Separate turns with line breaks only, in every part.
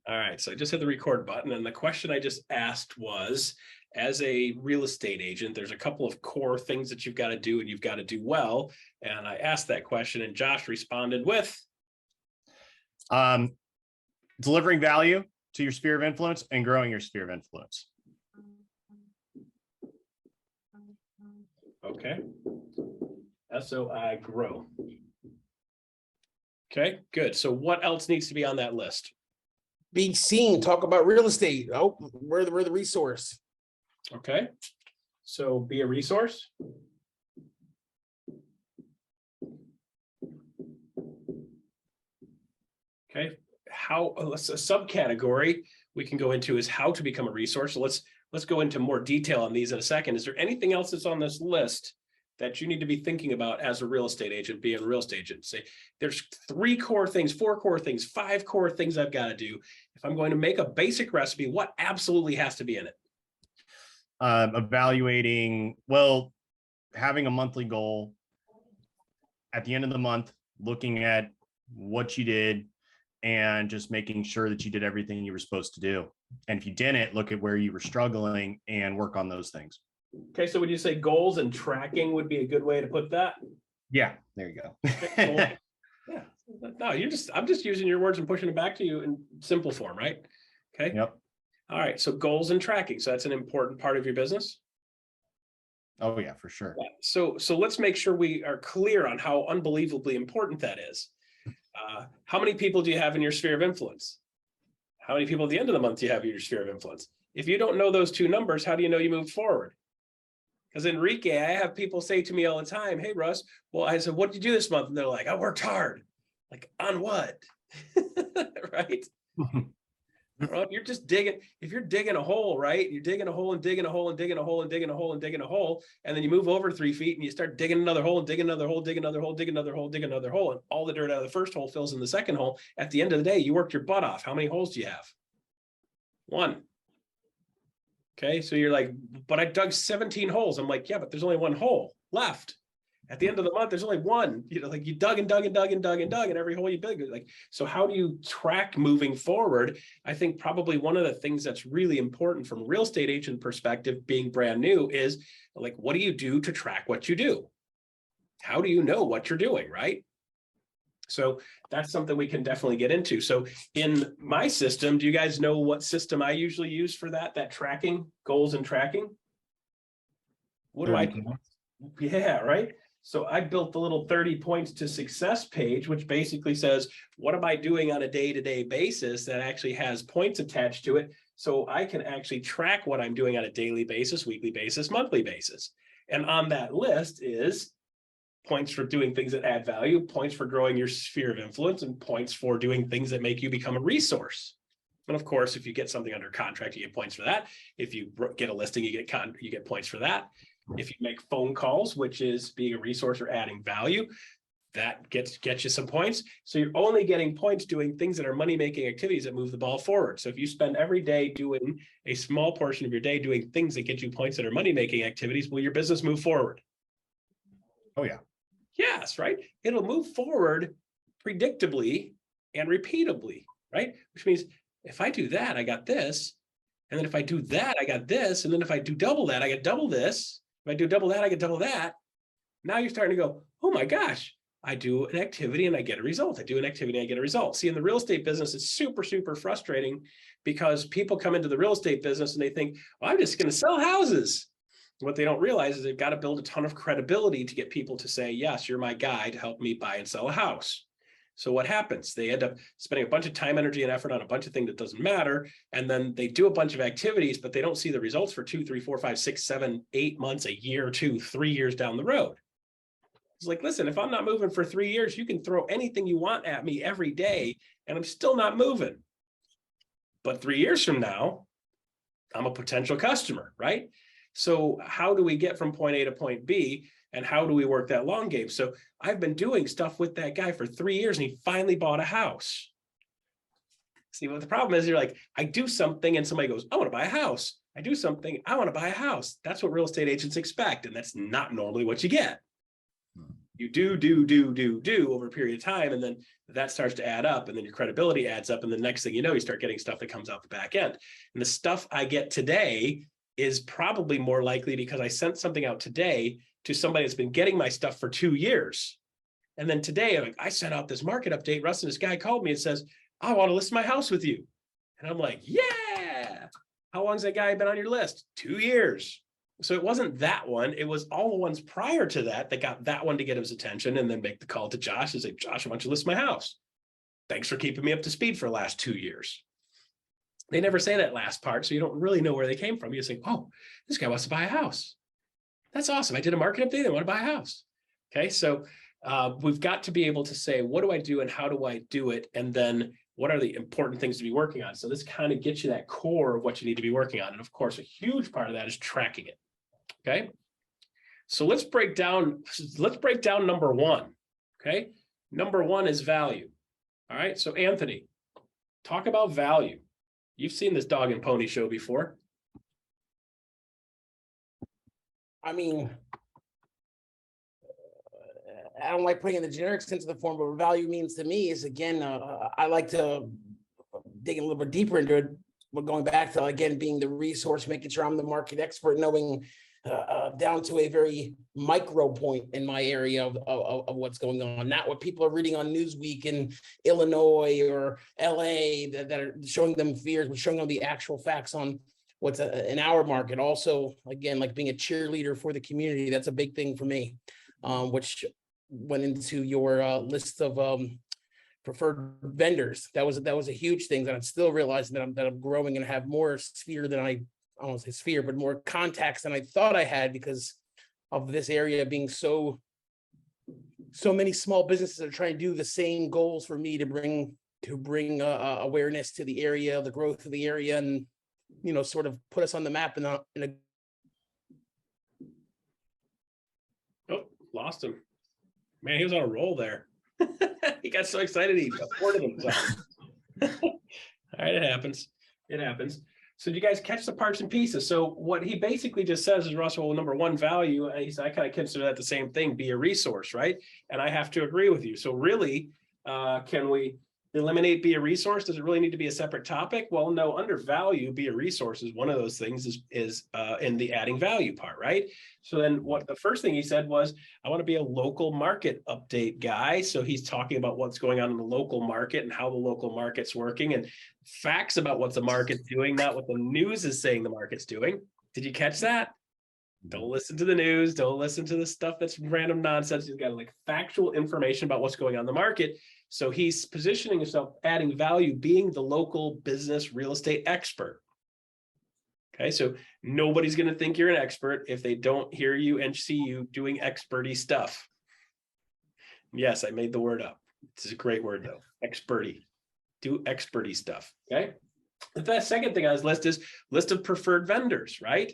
All right, so I just hit the record button, and the question I just asked was, as a real estate agent, there's a couple of core things that you've got to do and you've got to do well. And I asked that question, and Josh responded with,
delivering value to your sphere of influence and growing your sphere of influence.
okay, SOI grow. Okay, good. So what else needs to be on that list?
Be seen, talk about real estate. Oh, we're the resource.
Okay, so be a resource. Okay, how a subcategory we can go into is how to become a resource. So let's go into more detail on these in a second. Is there anything else that's on this list that you need to be thinking about as a real estate agent, being a real estate agent? Say there's 3 core things, 4 core things, 5 core things I've got to do. If I'm going to make a basic recipe, what absolutely has to be in it?
Evaluating, well, having a monthly goal at the end of the month, looking at what you did and just making sure that you did everything you were supposed to do. And if you didn't, look at where you were struggling and work on those things.
Okay, so would you say goals and tracking would be a good way to put that?
Yeah, there you go.
Okay, yeah, no, I'm just using your words and pushing it back to you in simple form, right? Okay.
Yep.
All right, so goals and tracking. So that's an important part of your business.
Oh yeah, for sure.
Yeah. So let's make sure we are clear on how unbelievably important that is. How many people do you have in your sphere of influence? How many people at the end of the month do you have in your sphere of influence? If you don't know those 2 numbers, how do you know you moved forward? Because Enrique, I have people say to me all the time, hey, Russ, well, I said, what did you do this month? And they're like, I worked hard. Like, on what? Right? Well, if you're just digging, if you're digging a hole, right? You're digging a hole and digging a hole and digging a hole and digging a hole and digging a hole. And then you move over 3 feet and you start digging another hole and digging another hole, digging another hole, digging another hole, digging another hole. And all the dirt out of the first hole fills in the second hole. At the end of the day, you worked your butt off. How many holes do you have? 1. Okay, so you're like, but I dug 17 holes. I'm like, yeah, but there's only 1 hole left. At the end of the month, there's only 1. You know, like you dug and dug and dug and dug and dug, and every hole you dug. Like, so how do you track moving forward? I think probably one of the things that's really important from a real estate agent perspective, being brand new, is like, what do you do to track what you do? How do you know what you're doing, right? So that's something we can definitely get into. So in my system, do you guys know what system I usually use for that tracking, goals and tracking? What do I do? Yeah, right. So I built the little 30 points to success page, which basically says, what am I doing on a day-to-day basis that actually has points attached to it? So I can actually track what I'm doing on a daily basis, weekly basis, monthly basis. And on that list is points for doing things that add value, points for growing your sphere of influence, and points for doing things that make you become a resource. And of course, if you get something under contract, you get points for that. If you get a listing, you get points for that. If you make phone calls, which is being a resource or adding value, that gets you some points. So you're only getting points doing things that are money-making activities that move the ball forward. So if you spend every day doing a small portion of your day doing things that get you points that are money-making activities, will your business move forward?
Oh yeah.
Yes, right? It'll move forward predictably and repeatably, right? Which means if I do that, I got this. And then if I do that, I got this. And then if I do double that, I get double this. If I do double that, I get double that. Now you're starting to go, oh my gosh, I do an activity and I get a result. I do an activity and I get a result. See, in the real estate business, it's super, super frustrating because people come into the real estate business and they think, well, I'm just going to sell houses. What they don't realize is they've got to build a ton of credibility to get people to say, yes, you're my guy to help me buy and sell a house. So what happens? They end up spending a bunch of time, energy, and effort on a bunch of things that doesn't matter. And then they do a bunch of activities, but they don't see the results for 2, 3, 4, 5, 6, 7, 8 months, a year, 2, 3 years down the road. It's like, listen, if I'm not moving for 3 years, you can throw anything you want at me every day, and I'm still not moving. But 3 years from now, I'm a potential customer, right? So how do we get from point A to point B? And how do we work that long game? So I've been doing stuff with that guy for 3 years and he finally bought a house. See, what the problem is, you're like, I do something and somebody goes, I want to buy a house. I do something, I want to buy a house. That's what real estate agents expect. And that's not normally what you get. You do over a period of time, and then that starts to add up, and then your credibility adds up, and the next thing you know, you start getting stuff that comes out the back end. And the stuff I get today is probably more likely because I sent something out today to somebody that's been getting my stuff for 2 years. And then today, like, I sent out this market update. Russ and this guy called me and says, I want to list my house with you. And I'm like, yeah. How long's that guy been on your list? 2 years. So it wasn't that one. It was all the ones prior to that that got that one to get his attention, and then make the call to Josh and say, Josh, why don't you list my house? Thanks for keeping me up to speed for the last 2 years. They never say that last part, so you don't really know where they came from. You just think, oh, this guy wants to buy a house. That's awesome. I did a market update. I want to buy a house. Okay, so we've got to be able to say, what do I do and how do I do it? And then what are the important things to be working on? So this kind of gets you that core of what you need to be working on. And of course, a huge part of that is tracking it. Okay, so let's break down number one. Okay, number one is value. All right, so Anthony, talk about value. You've seen this dog and pony show before.
I mean, I don't like putting in the generic sense of the form, but what value means to me is, again, I like to dig a little bit deeper into it. We're going back to, again, being the resource, making sure I'm the market expert, knowing down to a very micro point in my area of what's going on, not what people are reading on Newsweek in Illinois or LA that are showing them fears, but showing them the actual facts on what's in our market. Also, again, like being a cheerleader for the community, that's a big thing for me, which went into your list of preferred vendors. That was a huge thing that I'm still realizing that I'm growing and have more sphere than I don't want to say sphere, but more contacts than I thought I had, because of this area being so many small businesses are trying to do the same goals for me to bring awareness to the area, the growth of the area, and sort of put us on the map in a
Oh, lost him. Man, he was on a roll there. He got so excited he aborted himself. All right, it happens. It happens. So did you guys catch the parts and pieces? So what he basically just says is, Russell, number one, value. And he said, I kind of consider that the same thing, be a resource, right? And I have to agree with you. So really, can we eliminate be a resource? Does it really need to be a separate topic? Well, no, under value, be a resource is one of those things is in the adding value part, right? So then what the first thing he said was, I want to be a local market update guy. So he's talking about what's going on in the local market and how the local market's working and facts about what the market's doing, not what the news is saying the market's doing. Did you catch that? Don't listen to the news. Don't listen to the stuff that's random nonsense. He's got like factual information about what's going on in the market. So he's positioning himself, adding value, being the local business real estate expert. Okay, so nobody's going to think you're an expert if they don't hear you and see you doing experty stuff. Yes, I made the word up. It's a great word though, experty. Do experty stuff, okay? The second thing on his list is list of preferred vendors, right?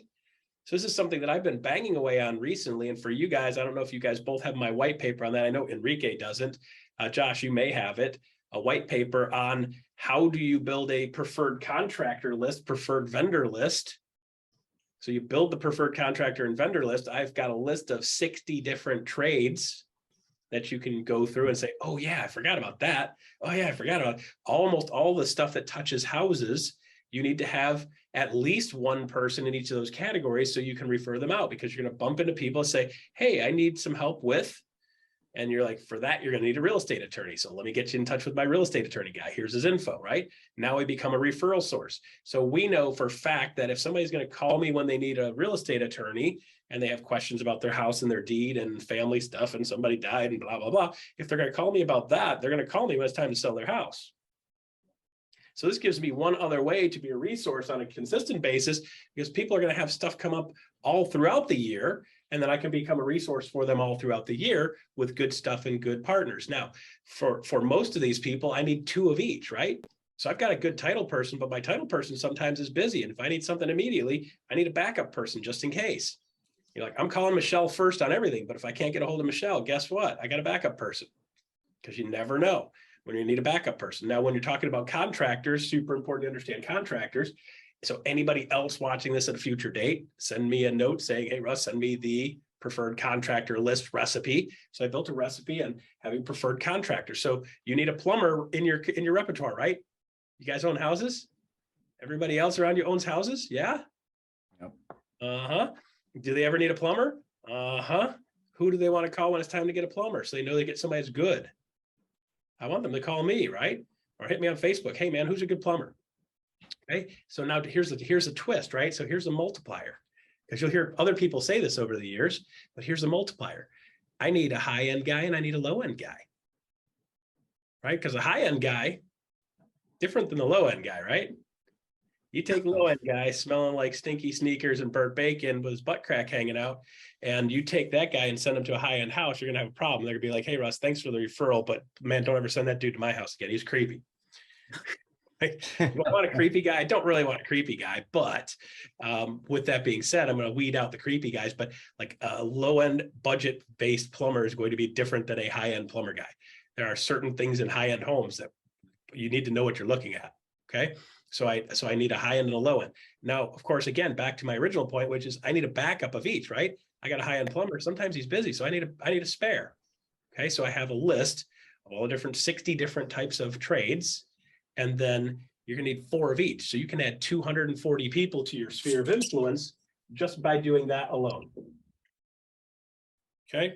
So this is something that I've been banging away on recently. And for you guys, I don't know if you guys both have my white paper on that. I know Enrique doesn't. Josh, you may have it, a white paper on how do you build a preferred contractor list, preferred vendor list. So you build the preferred contractor and vendor list. I've got a list of 60 different trades that you can go through and say, oh yeah, I forgot about that. Oh yeah, I forgot about almost all the stuff that touches houses. You need to have at least one person in each of those categories so you can refer them out, because you're going to bump into people and say, hey, I need some help with, and you're like, for that, you're going to need a real estate attorney. So let me get you in touch with my real estate attorney guy. Here's his info, right? Now we become a referral source. So we know for a fact that if somebody's going to call me when they need a real estate attorney and they have questions about their house and their deed and family stuff and somebody died and blah, blah, blah, if they're going to call me about that, they're going to call me when it's time to sell their house. So this gives me one other way to be a resource on a consistent basis, because people are going to have stuff come up all throughout the year, and then I can become a resource for them all throughout the year with good stuff and good partners. Now, for most of these people, I need two of each, right? So I've got a good title person, but my title person sometimes is busy. And if I need something immediately, I need a backup person just in case. You're like, I'm calling Michelle first on everything, but if I can't get a hold of Michelle, guess what? I got a backup person, because you never know when you need a backup person. Now, when you're talking about contractors, super important to understand contractors. So anybody else watching this at a future date, send me a note saying, hey, Russ, send me the preferred contractor list recipe. So I built a recipe on having preferred contractors. So you need a plumber in your repertoire, right? You guys own houses? Everybody else around you owns houses? Yeah.
Yep.
Uh-huh. Do they ever need a plumber? Uh-huh. Who do they want to call when it's time to get a plumber? So they know they get somebody that's good. I want them to call me, right? Or hit me on Facebook. Hey man, who's a good plumber? Okay. So now here's the twist, right? So here's the multiplier. Because you'll hear other people say this over the years, but here's the multiplier. I need a high-end guy and I need a low-end guy. Right? Because a high-end guy, different than the low-end guy, right? You take low-end guy smelling like stinky sneakers and burnt bacon with his butt crack hanging out, and you take that guy and send him to a high-end house, you're gonna have a problem. They're gonna be like, hey Russ, thanks for the referral, but man, don't ever send that dude to my house again. He's creepy. Right? I want a creepy guy. I don't really want a creepy guy, but with that being said, I'm going to weed out the creepy guys, but like a low-end budget-based plumber is going to be different than a high-end plumber guy. There are certain things in high-end homes that you need to know what you're looking at. Okay. So I need a high-end and a low-end. Now, of course, again, back to my original point, which is I need a backup of each, right? I got a high-end plumber. Sometimes he's busy. So I need a spare. Okay. So I have a list of all the different 60 different types of trades. And then you're going to need 4 of each. So you can add 240 people to your sphere of influence just by doing that alone. Okay.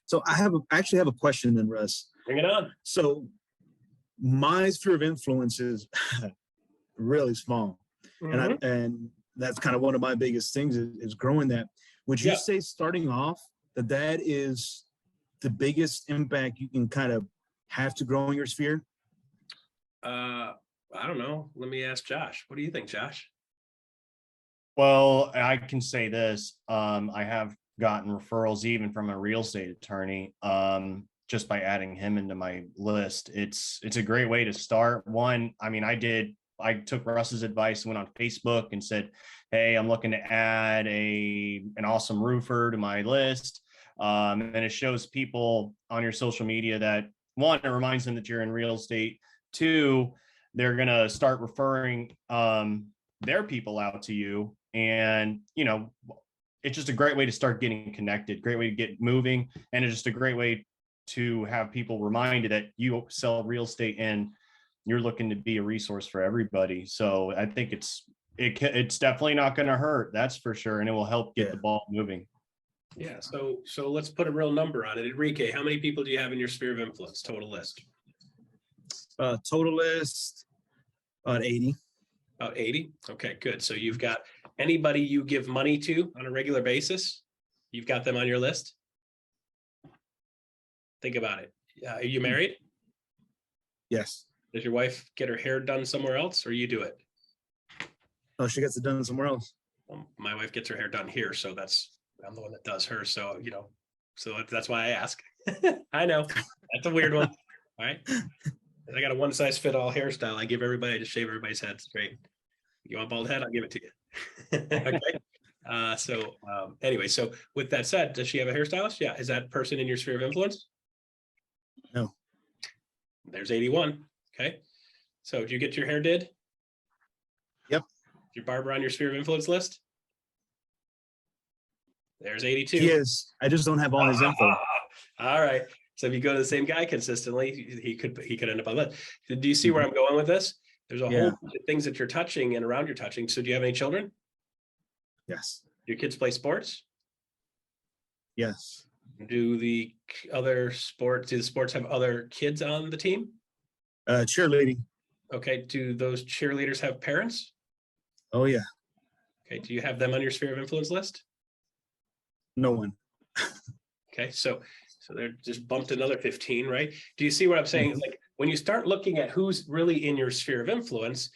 So I actually have a question then, Russ.
Bring it on.
So my sphere of influence is really small.
Mhm.
And that's kind of one of my biggest things is growing that. Would you
Yeah.
say starting off that is the biggest impact you can kind of have to growing your sphere?
I don't know. Let me ask Josh. What do you think, Josh?
Well, I can say this. I have gotten referrals even from a real estate attorney, just by adding him into my list. It's a great way to start. One, I mean, I took Russ's advice, went on Facebook and said, hey, I'm looking to add an awesome roofer to my list. And it shows people on your social media that, one, it reminds them that you're in real estate. Two, they're going to start referring their people out to you. And, it's just a great way to start getting connected, great way to get moving. And it's just a great way to have people reminded that you sell real estate and you're looking to be a resource for everybody. So I think it's definitely not going to hurt. That's for sure. And it will help get the ball moving.
Yeah. So let's put a real number on it. Enrique, how many people do you have in your sphere of influence, total list?
Total list, about 80.
About 80. Okay, good. So you've got anybody you give money to on a regular basis, you've got them on your list. Think about it. Are you married?
Yes.
Does your wife get her hair done somewhere else or you do it?
Oh, she gets it done somewhere else.
Well, my wife gets her hair done here. So I'm the one that does her. So, so that's why I ask. I know that's a weird one. All right. I got a one size fit all hairstyle. I give everybody, I just shave everybody's head straight. You want bald head? I'll give it to you. Okay. Anyway, so with that said, does she have a hairstylist? Yeah. Is that person in your sphere of influence?
No.
There's 81. Okay. So do you get your hair did?
Yep.
Is your barber on your sphere of influence list? There's 82.
He is. I just don't have all his info.
All right. So if you go to the same guy consistently, he could end up on that. Do you see where I'm going with this? There's a whole bunch of things that you're touching and around you're touching. So do you have any children?
Yes.
Do your kids play sports?
Yes.
Do the sports have other kids on the team?
Cheerleading.
Okay. Do those cheerleaders have parents?
Oh yeah.
Okay. Do you have them on your sphere of influence list?
No one.
Okay. So they're just bumped another 15, right? Do you see what I'm saying? Like when you start looking at who's really in your sphere of influence,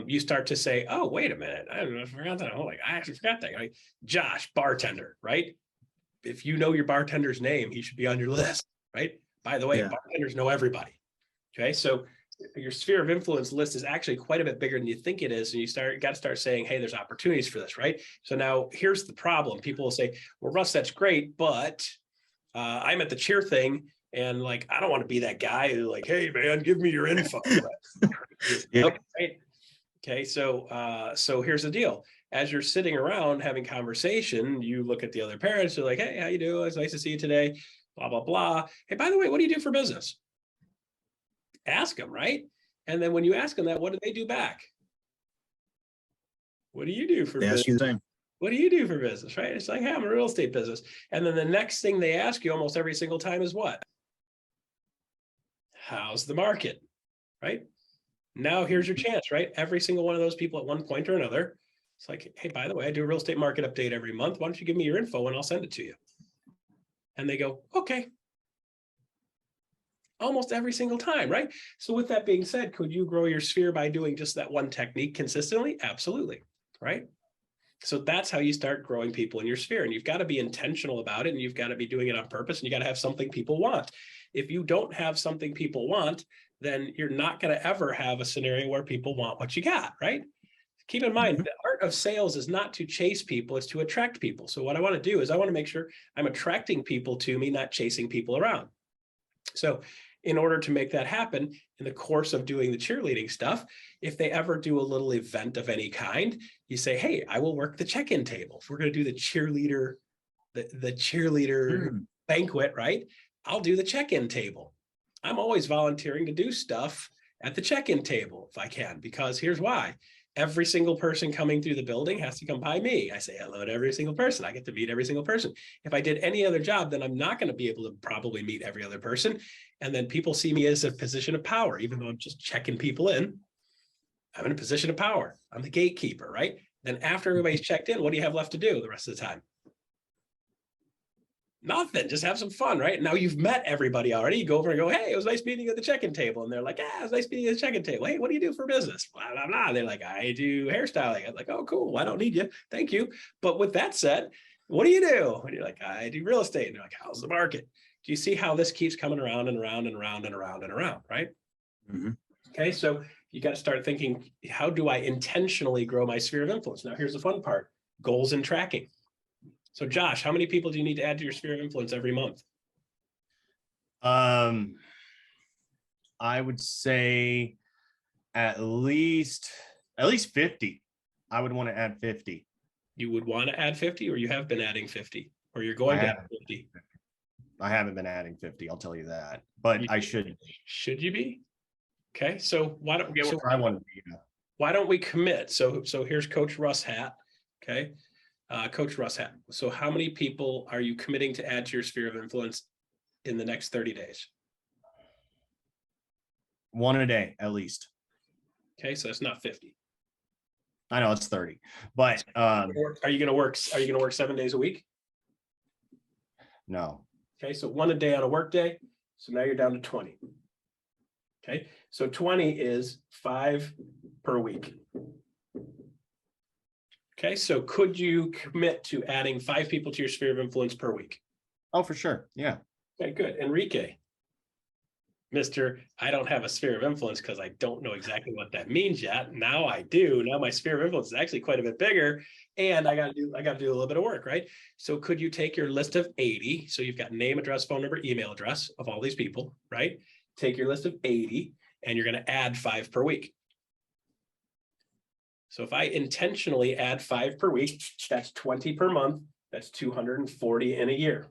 you start to say, oh, wait a minute. I forgot that. Oh, I actually forgot that. Right? Josh, bartender, right? If you know your bartender's name, he should be on your list, right? By the way, bartenders know everybody. Okay. So your sphere of influence list is actually quite a bit bigger than you think it is. And you got to start saying, hey, there's opportunities for this, right? So now here's the problem. People will say, well, Russ, that's great, but I'm at the cheer thing and I don't want to be that guy who hey man, give me your info.
Yeah.
Right? Okay, so here's the deal. As you're sitting around having conversation, you look at the other parents, you're like, hey, how you doing? It's nice to see you today, blah, blah, blah. Hey, by the way, what do you do for business? Ask them, right? And then when you ask them that, what do they do back? What do you do for
They
business?
ask you the same.
What do you do for business, right? It's like, hey, I'm a real estate business. And then the next thing they ask you almost every single time is what? How's the market, right? Now here's your chance, right? Every single one of those people at one point or another, it's like, hey, by the way, I do a real estate market update every month. Why don't you give me your info and I'll send it to you? And they go, okay. Almost every single time, right? So with that being said, could you grow your sphere by doing just that one technique consistently? Absolutely, right? So that's how you start growing people in your sphere. And you've got to be intentional about it, and you've got to be doing it on purpose, and you got to have something people want. If you don't have something people want, then you're not going to ever have a scenario where people want what you got, right? Keep in mind, the art of sales is not to chase people, it's to attract people. So what I want to do is I want to make sure I'm attracting people to me, not chasing people around. So in order to make that happen, in the course of doing the cheerleading stuff, if they ever do a little event of any kind, you say, hey, I will work the check-in table. If we're going to do the cheerleader, the cheerleader banquet, right? I'll do the check-in table. I'm always volunteering to do stuff at the check-in table if I can, because here's why. Every single person coming through the building has to come by me. I say hello to every single person. I get to meet every single person. If I did any other job, then I'm not going to be able to probably meet every other person. And then people see me as a position of power, even though I'm just checking people in. I'm in a position of power. I'm the gatekeeper, right? Then after everybody's checked in, what do you have left to do the rest of the time? Nothing, just have some fun, right? Now you've met everybody already. You go over and go, hey, it was nice meeting you at the check-in table. And they're like, yeah, it was nice meeting you at the check-in table. Hey, what do you do for business? Blah, blah, blah. They're like, I do hairstyling. I'm like, oh, cool. I don't need you. Thank you. But with that said, what do you do? And you're like, I do real estate. And they're like, how's the market? Do you see how this keeps coming around and around and around and around and around, right?
Mhm.
Okay, so you got to start thinking, how do I intentionally grow my sphere of influence? Now, here's the fun part, goals and tracking. So Josh, how many people do you need to add to your sphere of influence every month?
I would say at least 50. I would want to add 50.
You would want to add 50, or you have been adding 50, or you're going to add 50?
I haven't been adding 50, I'll tell you that, but I should.
Should you be? Okay, so why don't we? So
I want to be.
why don't we commit? So here's Coach Russ hat. Okay, Coach Russ hat. So how many people are you committing to add to your sphere of influence in the next 30 days?
One a day at least.
Okay, so it's not 50.
I know it's 30, but
Are you going to work 7 days a week?
no.
Okay, so one a day on a work day. So now you're down to 20. Okay, so 20 is 5 per week. Okay, so could you commit to adding 5 people to your sphere of influence per week?
Oh, for sure. Yeah.
Okay, good. Enrique, Mr. I don't have a sphere of influence because I don't know exactly what that means yet. Now I do. Now my sphere of influence is actually quite a bit bigger, and I got to do a little bit of work, right? So could you take your list of 80? So you've got name, address, phone number, email address of all these people, right? Take your list of 80, and you're going to add 5 per week. So if I intentionally add 5 per week, that's 20 per month. That's 240 in a year.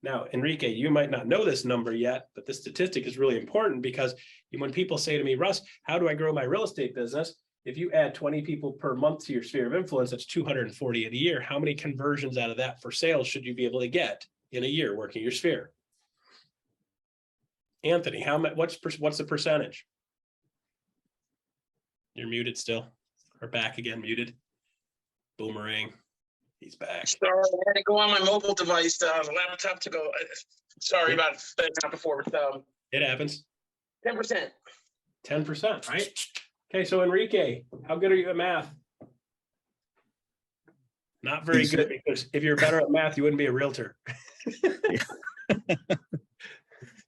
Now, Enrique, you might not know this number yet, but this statistic is really important because when people say to me, Russ, how do I grow my real estate business? If you add 20 people per month to your sphere of influence, that's 240 in a year. How many conversions out of that for sales should you be able to get in a year working your sphere? Anthony, what's the percentage? You're muted still, or back again, muted. Boomerang. He's back.
Sorry, I had to go on my mobile device, the laptop to go. Sorry about that before, but
It happens.
10%.
10%, right? Okay, so Enrique, how good are you at math? Not very good, because if you're better at math, you wouldn't be a realtor.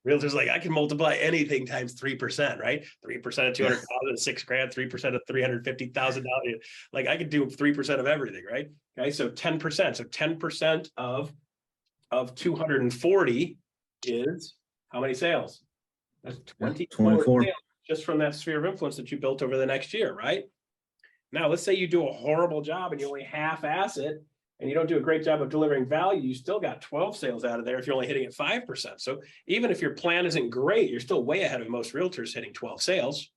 Realtor's like, I can multiply anything times 3%, right? 3% of 200,000 is $6 grand, 3% of $350,000. Like I could do 3% of everything, right? Okay, so 10%. So 10% of 240 is how many sales? That's 24. just from that sphere of influence that you built over the next year, right? Now, let's say you do a horrible job and you only half-ass it, and you don't do a great job of delivering value, you still got 12 sales out of there if you're only hitting it 5%. So even if your plan isn't great, you're still way ahead of most realtors hitting 12 sales.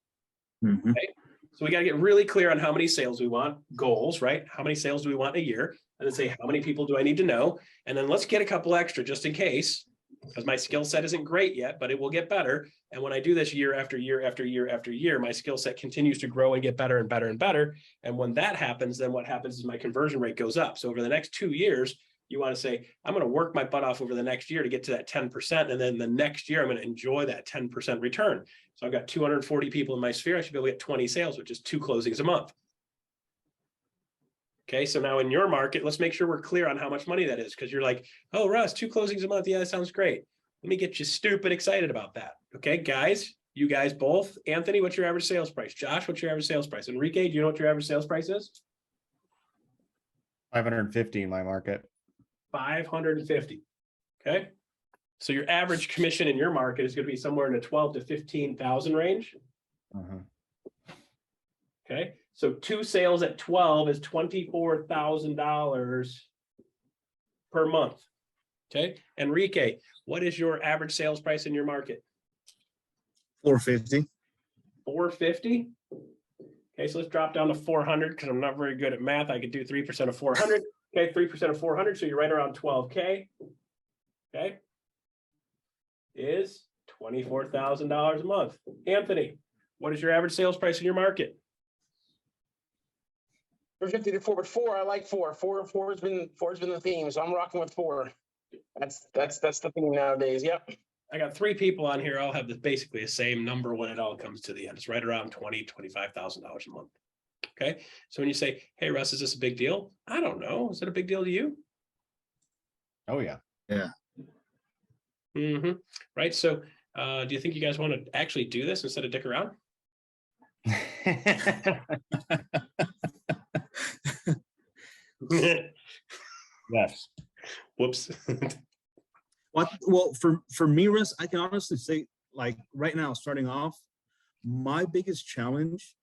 Mhm.
Okay? So we got to get really clear on how many sales we want, goals, right? How many sales do we want a year? And then say, how many people do I need to know? And then let's get a couple extra just in case, because my skill set isn't great yet, but it will get better. And when I do this year after year after year after year, my skill set continues to grow and get better and better and better. And when that happens, then what happens is my conversion rate goes up. So over the next 2 years, you want to say, I'm going to work my butt off over the next year to get to that 10%. And then the next year, I'm going to enjoy that 10% return. So I've got 240 people in my sphere. I should be able to get 20 sales, which is 2 closings a month. Okay, so now in your market, let's make sure we're clear on how much money that is, because you're like, oh, Russ, 2 closings a month. Yeah, that sounds great. Let me get you stupid excited about that. Okay, guys, you guys both. Anthony, what's your average sales price? Josh, what's your average sales price? Enrique, do you know what your average sales price is?
550 in my market.
550. Okay. So your average commission in your market is going to be somewhere in the 12 to 15,000 range. Okay. So 2 sales at 12 is $24,000 per month. Okay. Enrique, what is your average sales price in your market?
450.
450. Okay. So let's drop down to 400 because I'm not very good at math. I could do 3% of 400. Okay. 3% of 400. So you're right around 12K. Okay. Is $24,000 a month. Anthony, what is your average sales price in your market?
450 to 4, but 4, I like 4. 4 has been the theme, so I'm rocking with 4. That's the theme nowadays. Yep.
I got 3 people on here. I'll have basically the same number when it all comes to the end. It's right around $25,000 a month. Okay. So when you say, hey, Russ, is this a big deal? I don't know. Is it a big deal to you?
Oh yeah.
Mm-hmm. Right. So do you think you guys want to actually do this instead of dick around?
Yes.
Whoops.
Well, for me, Russ, I can honestly say, like right now, starting off, my biggest challenge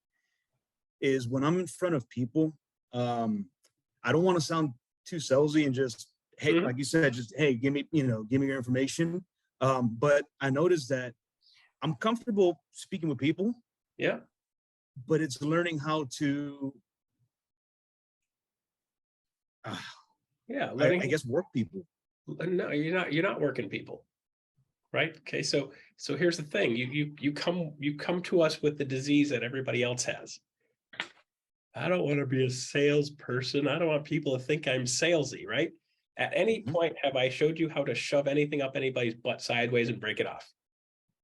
is when I'm in front of people. I don't want to sound too salesy and just, hey,
Mhm.
like you said, just hey, give me your information. But I noticed that I'm comfortable speaking with people,
Yeah.
but it's learning how to,
Yeah.
I guess, work people.
No, you're not working people. Right. Okay. So here's the thing. You come to us with the disease that everybody else has. I don't want to be a salesperson. I don't want people to think I'm salesy, right? At any
Mhm.
point, have I showed you how to shove anything up anybody's butt sideways and break it off?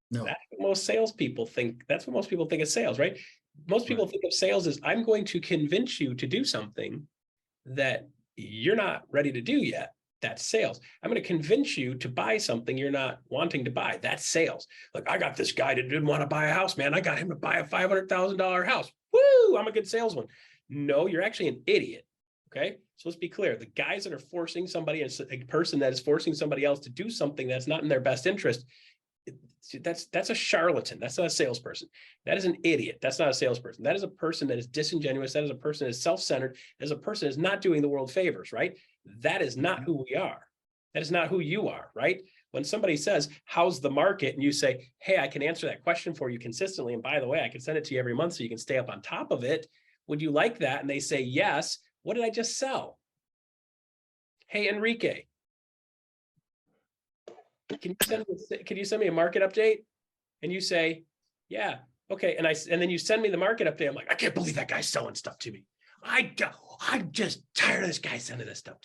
No.
That's what most salespeople think. That's what most people think of sales, right? Most people think of sales as I'm going to convince you to do something that you're not ready to do yet. That's sales. I'm going to convince you to buy something you're not wanting to buy. That's sales. Look, I got this guy that didn't want to buy a house, man. I got him to buy a $500,000 house. Woo! I'm a good salesman. No, you're actually an idiot. Okay. So let's be clear. The guys that are forcing somebody, a person that is forcing somebody else to do something that's not in their best interest, that's a charlatan. That's not a salesperson. That is an idiot. That's not a salesperson. That is a person that is disingenuous. That is a person that is self-centered. That is a person that is not doing the world favors, right? That is not who we are. That is not who you are, right? When somebody says, how's the market? And you say, hey, I can answer that question for you consistently. And by the way, I can send it to you every month so you can stay up on top of it. Would you like that? And they say, yes. What did I just sell? Hey, Enrique, can you send me a market update? And you say, yeah, okay. And then you send me the market update. I'm like, I can't believe that guy's selling stuff to me. I'm just tired of this guy sending this stuff.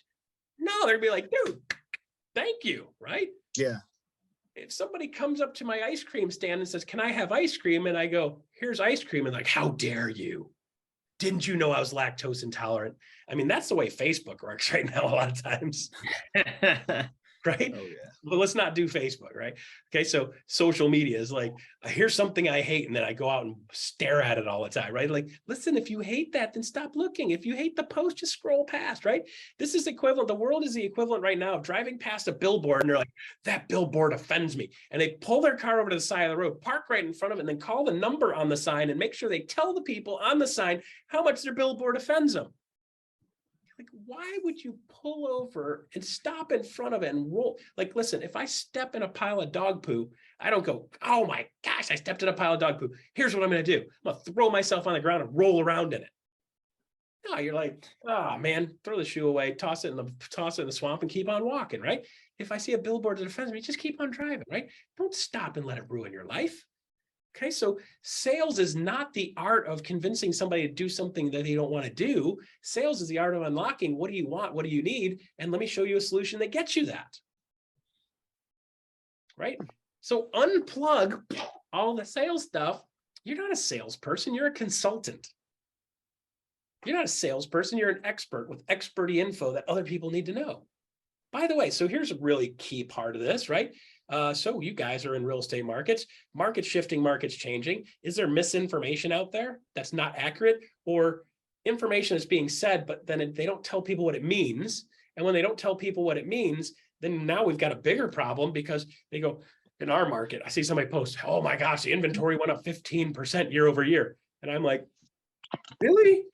No, they'd be like, dude, thank you, right?
Yeah.
If somebody comes up to my ice cream stand and says, can I have ice cream? And I go, here's ice cream. And like, how dare you? Didn't you know I was lactose intolerant? I mean, that's the way Facebook works right now a lot of times. right?
Oh yeah.
Well, let's not do Facebook, right? Okay, so social media is like, here's something I hate, and then I go out and stare at it all the time, right? Like, listen, if you hate that, then stop looking. If you hate the post, just scroll past, right? This is equivalent. The world is the equivalent right now of driving past a billboard, and they're like, that billboard offends me. And they pull their car over to the side of the road, park right in front of it, and then call the number on the sign and make sure they tell the people on the sign how much their billboard offends them. Like, why would you pull over and stop in front of it and roll? Like, listen, if I step in a pile of dog poo, I don't go, oh my gosh, I stepped in a pile of dog poo. Here's what I'm going to do. I'm going to throw myself on the ground and roll around in it. No, you're like, oh man, throw the shoe away, toss it in the swamp and keep on walking, right? If I see a billboard that offends me, just keep on driving, right? Don't stop and let it ruin your life. Okay, so sales is not the art of convincing somebody to do something that they don't want to do. Sales is the art of unlocking what do you want, what do you need, and let me show you a solution that gets you that. Right? So unplug all the sales stuff. You're not a salesperson, you're a consultant. You're not a salesperson, you're an expert with experty info that other people need to know. By the way, so here's a really key part of this, right? So you guys are in real estate markets, markets shifting, markets changing. Is there misinformation out there that's not accurate, or information is being said, but then they don't tell people what it means? And when they don't tell people what it means, then now we've got a bigger problem, because they go, in our market, I see somebody post, oh my gosh, the inventory went up 15% year over year. And I'm like, really?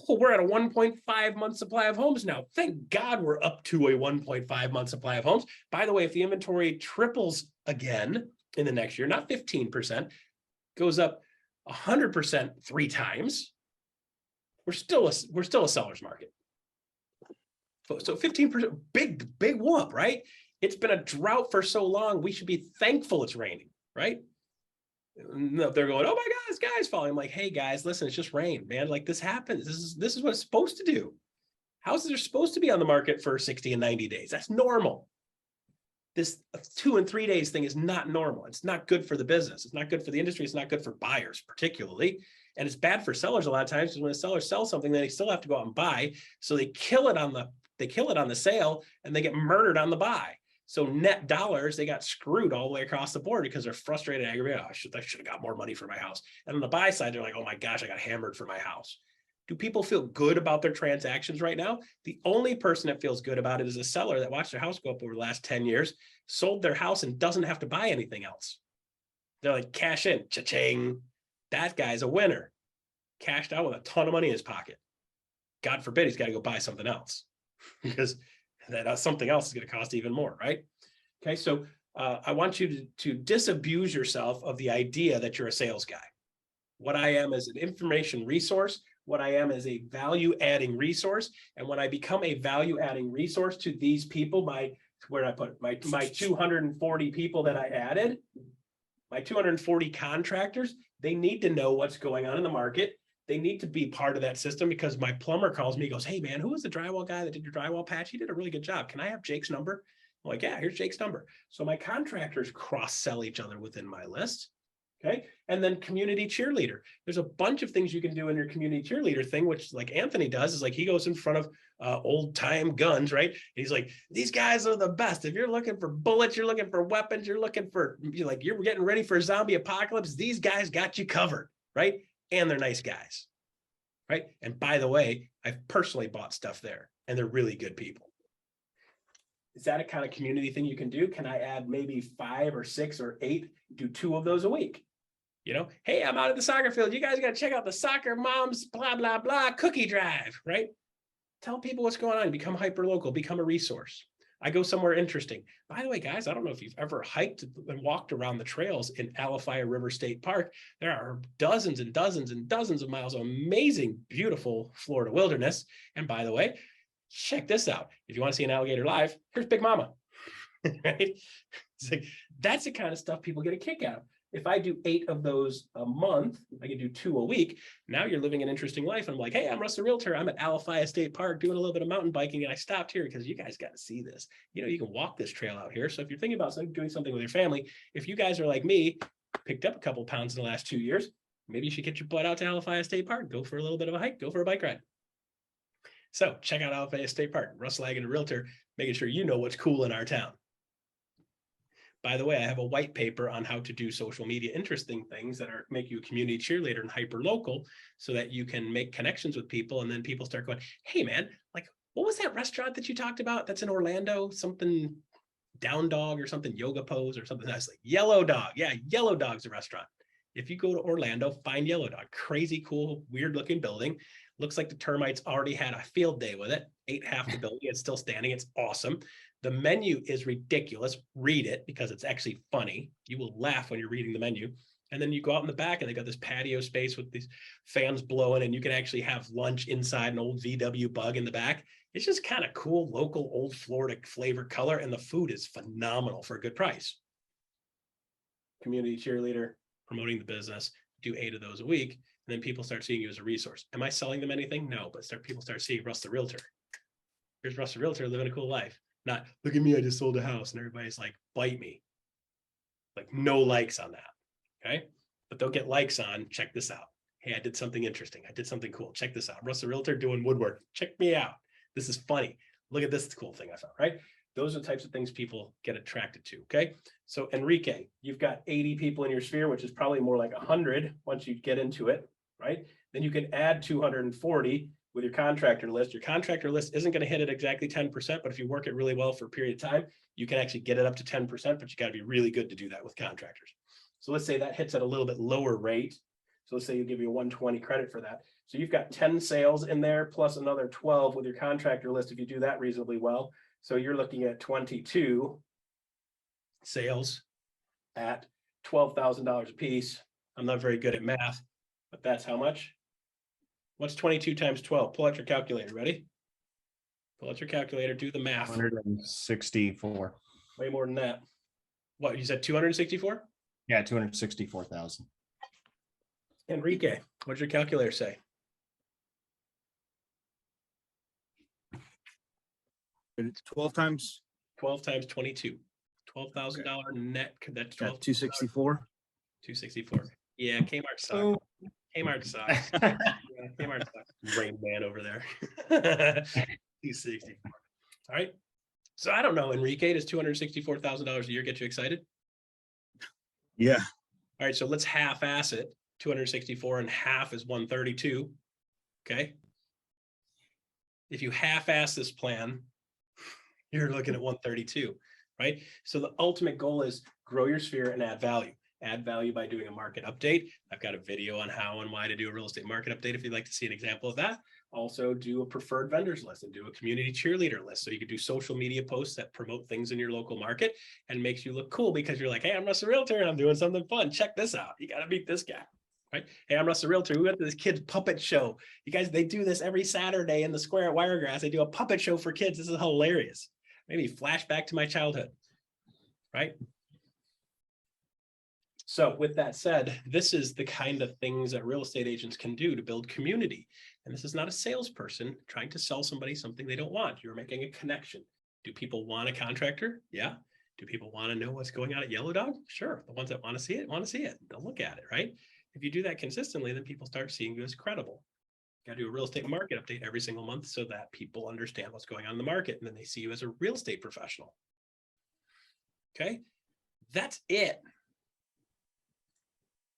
Oh, we're at a 1.5 month supply of homes now. Thank God we're up to a 1.5 month supply of homes. By the way, if the inventory triples again in the next year, not 15%, goes up 100% 3 times, we're still a seller's market. So 15%, big whoop, right? It's been a drought for so long. We should be thankful it's raining, right? No, they're going, oh my God, this guy's falling. I'm like, hey guys, listen, it's just rain, man. Like, this happens. This is what it's supposed to do. Houses are supposed to be on the market for 60 and 90 days. That's normal. This 2 and 3 days thing is not normal. It's not good for the business. It's not good for the industry. It's not good for buyers particularly. And it's bad for sellers a lot of times, because when a seller sells something, then they still have to go out and buy. So they kill it on the sale, and they get murdered on the buy. So net dollars, they got screwed all the way across the board, because they're frustrated, aggravated. Oh, I should have got more money for my house. And on the buy side, they're like, oh my gosh, I got hammered for my house. Do people feel good about their transactions right now? The only person that feels good about it is a seller that watched their house go up over the last 10 years, sold their house, and doesn't have to buy anything else. They're like, cash in, cha-ching. That guy's a winner. Cashed out with a ton of money in his pocket. God forbid he's got to go buy something else, because that something else is going to cost even more, right? Okay, so I want you to disabuse yourself of the idea that you're a sales guy. What I am is an information resource. What I am is a value-adding resource. And when I become a value-adding resource to these people, my 240 people that I added, my 240 contractors, they need to know what's going on in the market. They need to be part of that system, because my plumber calls me, goes, hey man, who was the drywall guy that did your drywall patch? He did a really good job. Can I have Jake's number? I'm like, yeah, here's Jake's number. So my contractors cross-sell each other within my list. Okay. And then community cheerleader. There's a bunch of things you can do in your community cheerleader thing, which like Anthony does, is like, he goes in front of old time guns, right? He's like, these guys are the best. If you're looking for bullets, you're looking for weapons, you're getting ready for a zombie apocalypse, these guys got you covered, right? And they're nice guys, right? And by the way, I've personally bought stuff there, and they're really good people. Is that a kind of community thing you can do? Can I add maybe 5 or 6 or 8, do 2 of those a week? You know, hey, I'm out at the soccer field. You guys got to check out the soccer moms, blah, blah, blah, cookie drive, right? Tell people what's going on. Become hyper local, become a resource. I go somewhere interesting. By the way, guys, I don't know if you've ever hiked and walked around the trails in Alafaya River State Park. There are dozens and dozens and dozens of miles of amazing, beautiful Florida wilderness. And by the way, check this out. If you want to see an alligator live, here's Big Mama, right? It's like, that's the kind of stuff people get a kick out of. If I do 8 of those a month, I can do 2 a week. Now you're living an interesting life. I'm like, hey, I'm Russ the Realtor. I'm at Alafaya State Park doing a little bit of mountain biking, and I stopped here because you guys got to see this. You know, you can walk this trail out here. So if you're thinking about doing something with your family, if you guys are like me, picked up a couple pounds in the last 2 years, maybe you should get your butt out to Alafaya State Park, go for a little bit of a hike, go for a bike ride. So check out Alpha State Park, Russell Hagen, a realtor, making sure you know what's cool in our town. By the way, I have a white paper on how to do social media interesting things that are make you a community cheerleader and hyper local so that you can make connections with people. And then people start going, hey man, like, what was that restaurant that you talked about that's in Orlando? Something Down Dog or something, Yoga Pose or something. That's like Yellow Dog. Yeah, Yellow Dog's a restaurant. If you go to Orlando, find Yellow Dog. Crazy cool, weird looking building. Looks like the termites already had a field day with it. Ate half the building. It's still standing. It's awesome. The menu is ridiculous. Read it because it's actually funny. You will laugh when you're reading the menu. And then you go out in the back and they got this patio space with these fans blowing, and you can actually have lunch inside an old VW Bug in the back. It's just kind of cool, local, old Florida flavor color, and the food is phenomenal for a good price. Community cheerleader, promoting the business, do 8 of those a week, and then people start seeing you as a resource. Am I selling them anything? No, but people start seeing Russ the Realtor. Here's Russ the Realtor living a cool life. Not, look at me, I just sold a house, and everybody's like, bite me. Like, no likes on that, okay? But they'll get likes on, check this out. Hey, I did something interesting. I did something cool. Check this out. Russ the Realtor doing woodwork. Check me out. This is funny. Look at this cool thing I found, right? Those are the types of things people get attracted to, okay? So Enrique, you've got 80 people in your sphere, which is probably more like 100 once you get into it, right? Then you can add 240 with your contractor list. Your contractor list isn't going to hit it exactly 10%, but if you work it really well for a period of time, you can actually get it up to 10%, but you got to be really good to do that with contractors. So let's say that hits at a little bit lower rate. So let's say you give you a 120 credit for that. So you've got 10 sales in there plus another 12 with your contractor list if you do that reasonably well. So you're looking at 22 sales at $12,000 a piece. I'm not very good at math, but that's how much? What's 22 times 12? Pull out your calculator. Ready? Pull out your calculator. Do the math.
164.
Way more than that. What, you said 264?
Yeah, 264,000.
Enrique, what'd your calculator say?
12 times
12 times 22. $12,000 net. That's 12.
264.
264. Yeah, Kmart sucks.
Oh.
Kmart sucks. Yeah, Kmart sucks. Rain Man over there. 264. All right. So I don't know, Enrique, does $264,000 a year get you excited?
Yeah.
All right, so let's half-ass it. 264 and half is 132. Okay. If you half-ass this plan, you're looking at 132, right? So the ultimate goal is grow your sphere and add value. Add value by doing a market update. I've got a video on how and why to do a real estate market update if you'd like to see an example of that. Also do a preferred vendors list and do a community cheerleader list. So you could do social media posts that promote things in your local market and makes you look cool because you're like, hey, I'm Russ the Realtor and I'm doing something fun. Check this out. You got to meet this guy, right? Hey, I'm Russ the Realtor. We went to this kid's puppet show. You guys, they do this every Saturday in the square at Wiregrass. They do a puppet show for kids. This is hilarious. Maybe flashback to my childhood, right? So with that said, this is the kind of things that real estate agents can do to build community. And this is not a salesperson trying to sell somebody something they don't want. You're making a connection. Do people want a contractor? Yeah. Do people want to know what's going on at Yellow Dog? Sure. The ones that want to see it. They'll look at it, right? If you do that consistently, then people start seeing you as credible. Got to do a real estate market update every single month so that people understand what's going on in the market. And then they see you as a real estate professional. Okay. That's it.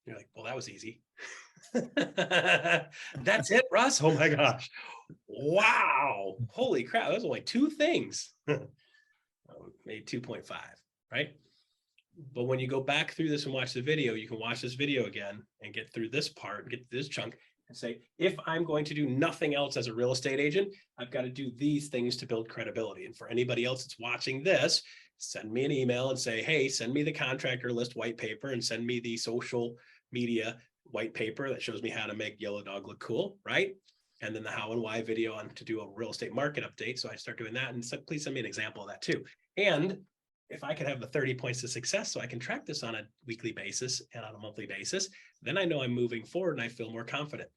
You're like, well, that was easy. That's it, Russ. Oh my gosh. Wow. Holy crap. That was only 2 things. Made 2.5, right? But when you go back through this and watch the video, you can watch this video again and get through this part, get this chunk and say, if I'm going to do nothing else as a real estate agent, I've got to do these things to build credibility. And for anybody else that's watching this, send me an email and say, hey, send me the contractor list white paper and send me the social media white paper that shows me how to make Yellow Dog look cool, right? And then the how and why video on to do a real estate market update. So I start doing that, and so please send me an example of that too. And if I could have the 30 points to success, so I can track this on a weekly basis and on a monthly basis, then I know I'm moving forward and I feel more confident.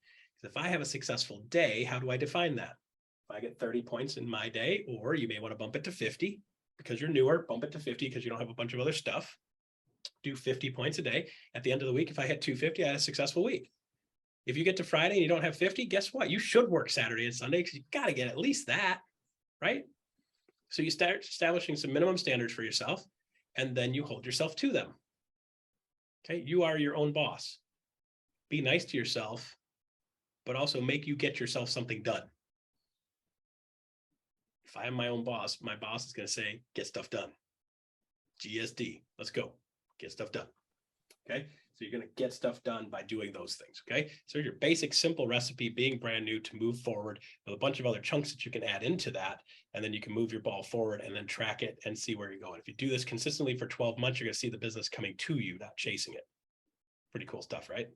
If I have a successful day, how do I define that? If I get 30 points in my day, or you may want to bump it to 50 because you're newer, bump it to 50 because you don't have a bunch of other stuff. Do 50 points a day. At the end of the week, if I hit 250, I had a successful week. If you get to Friday and you don't have 50, guess what? You should work Saturday and Sunday because you got to get at least that, right? So you start establishing some minimum standards for yourself, and then you hold yourself to them. Okay, you are your own boss. Be nice to yourself, but also make you get yourself something done. If I am my own boss, my boss is going to say, get stuff done. GSD, let's go, get stuff done. Okay, so you're going to get stuff done by doing those things. Okay, so your basic simple recipe, being brand new, to move forward with a bunch of other chunks that you can add into that, and then you can move your ball forward and then track it and see where you're going. If you do this consistently for 12 months, you're going to see the business coming to you, not chasing it. Pretty cool stuff, right?